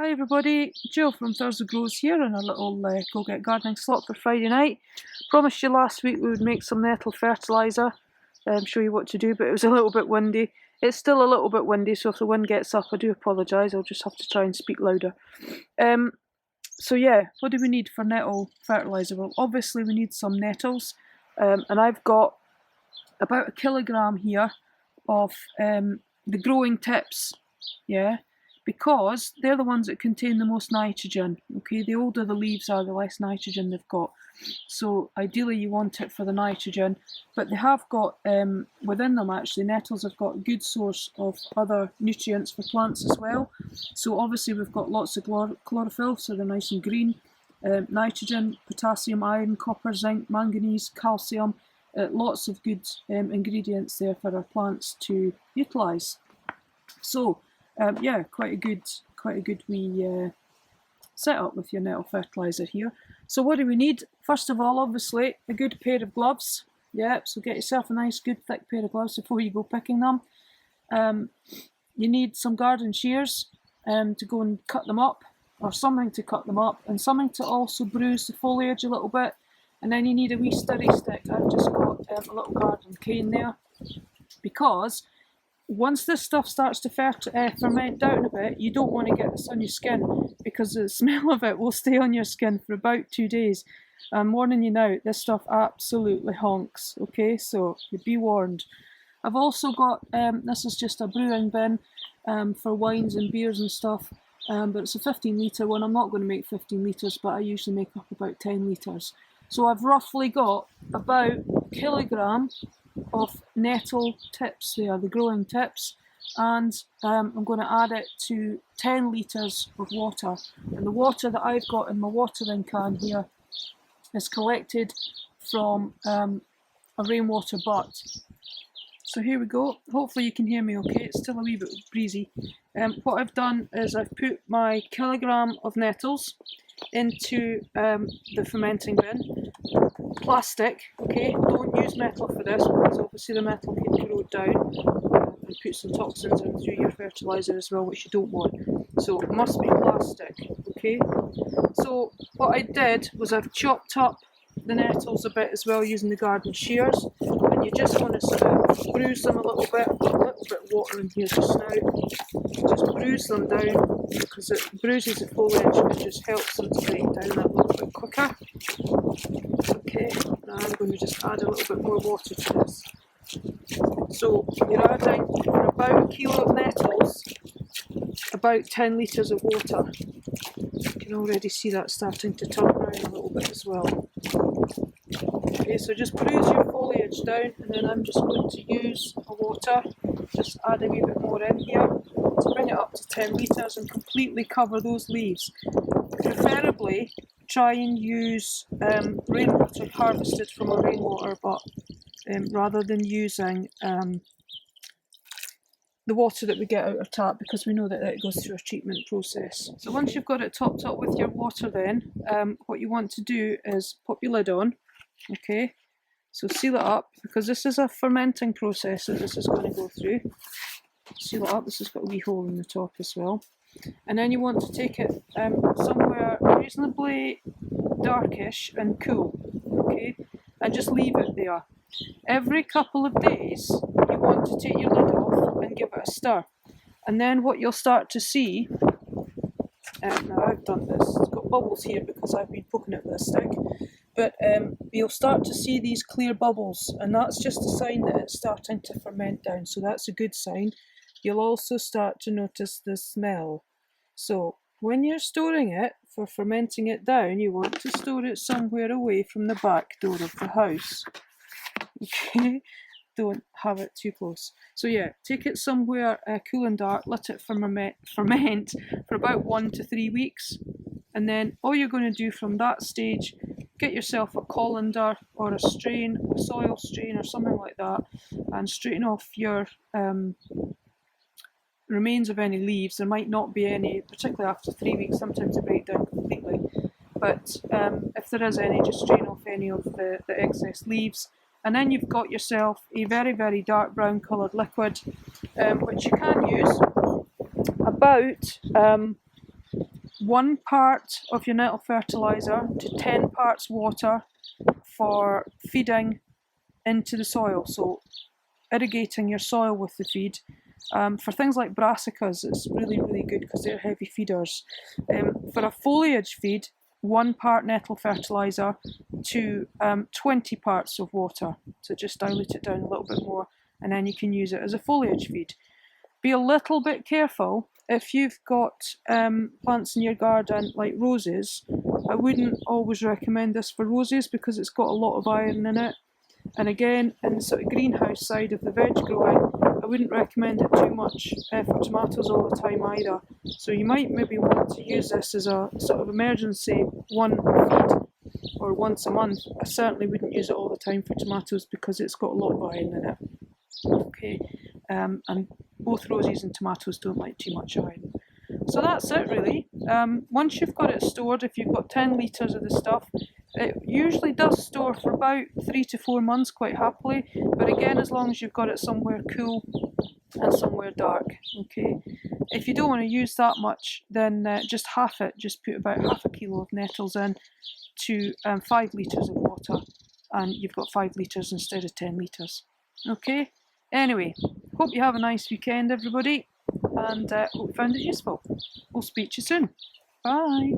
Hi everybody, Jill from Thurso Grows here on a little Go Get Gardening slot for Friday night. Promised you last week we would make some Nettle Fertiliser, show you what to do, but it was a little bit windy. It's still a little bit windy, so if the wind gets up I do apologise, I'll just have to try and speak louder. So yeah, what do we need for Nettle Fertiliser? Well, obviously we need some nettles, and I've got about 1 kilogram here of the growing tips, yeah, because they're the ones that contain the most nitrogen. Okay, the older the leaves are, the less nitrogen they've got. So ideally you want it for the nitrogen, but they have got within them, actually, nettles have got a good source of other nutrients for plants as well. So obviously we've got lots of chlorophyll, so they're nice and green, nitrogen, potassium, iron, copper, zinc, manganese, calcium, lots of good ingredients there for our plants to utilise. So yeah, quite a good wee setup with your Nettle Fertiliser here. So what do we need? First of all, obviously, a good pair of gloves. Yeah, so get yourself a nice good thick pair of gloves before you go picking them. You need some garden shears to go and cut them up, or something to cut them up, and something to also bruise the foliage a little bit. And then you need a wee sturdy stick. I've just got a little garden cane there, because once this stuff starts to ferment down a bit, you don't want to get this on your skin, because the smell of it will stay on your skin for about 2 days. I'm warning you now, this stuff absolutely honks, okay, so you be warned. I've also got, this is just a brewing bin for wines and beers and stuff, but it's a 15 litre one. I'm not going to make 15 litres, but I usually make up about 10 litres. So I've roughly got about 1 kilogram of nettle tips there, the growing tips, and I'm going to add it to 10 litres of water. And the water that I've got in my watering can here is collected from a rainwater butt. So here we go. Hopefully you can hear me okay. It's still a wee bit breezy. What I've done is I've put my kilogram of nettles into the fermenting bin. Plastic, okay, don't use metal for this, because obviously the metal can corrode down and put some toxins in through your fertiliser as well, which you don't want. So it must be plastic, okay. So what I did was I've chopped up the nettles a bit as well using the garden shears, and you just want to sort of bruise them a little bit. I've got a little bit of water in here just now. Just bruise them down, because it bruises the foliage, it just helps them to break down that little bit quicker. Okay, now I'm going to just add a little bit more water to this. So you're adding, for about 1 kilo of nettles, about 10 litres of water. You can already see that starting to turn around a little bit as well. Okay, so just bruise your foliage down, and then I'm just going to use the water, just add a wee bit more in here to bring it up to 10 litres and completely cover those leaves. Preferably try and use rainwater harvested from a rainwater butt, rather than using the water that we get out of tap, because we know that it goes through a treatment process. So once you've got it topped up with your water, then what you want to do is pop your lid on, okay, so seal it up, because this is a fermenting process that this is going to go through. Seal it up. This has got a wee hole in the top as well. And then you want to take it somewhere reasonably darkish and cool, okay, and just leave it there. Every couple of days you want to take your lid off and give it a stir, and then what you'll start to see, now I've done this, it's got bubbles here because I've been poking it with a stick, but you'll start to see these clear bubbles, and that's just a sign that it's starting to ferment down, so that's a good sign. You'll also start to notice the smell. So when you're storing it for fermenting it down, you want to store it somewhere away from the back door of the house. Okay, don't have it too close. So yeah, take it somewhere cool and dark, let it ferment for about 1 to 3 weeks, and then all you're going to do from that stage, get yourself a colander or a strain, a soil strain or something like that, and straighten off your remains of any leaves. There might not be any, particularly after 3 weeks, sometimes they break down completely, but if there is any, just strain off any of the excess leaves, and then you've got yourself a very, very dark brown coloured liquid, which you can use about 1 part of your nettle fertiliser to 10 parts water for feeding into the soil, so irrigating your soil with the feed. For things like brassicas, it's really, really good because they're heavy feeders. For a foliage feed, 1 part nettle fertiliser to 20 parts of water. So just dilute it down a little bit more, and then you can use it as a foliage feed. Be a little bit careful if you've got plants in your garden like roses. I wouldn't always recommend this for roses because it's got a lot of iron in it. And again, in the sort of greenhouse side of the veg growing, I wouldn't recommend it too much for tomatoes all the time either. So you might maybe want to use this as a sort of emergency 1 feed or once a month. I certainly wouldn't use it all the time for tomatoes because it's got a lot of iron in it. Okay, and both roses and tomatoes don't like too much iron. So that's it really. Once you've got it stored, if you've got 10 litres of the stuff, it usually does store for about 3 to 4 months quite happily, but again, as long as you've got it somewhere cool and somewhere dark. Okay, if you don't want to use that much, then just half it. Just put about half a kilo of nettles in to 5 litres of water, and you've got 5 litres instead of 10 litres. Okay, anyway, hope you have a nice weekend, everybody, and hope you found it useful. We'll speak to you soon. Bye.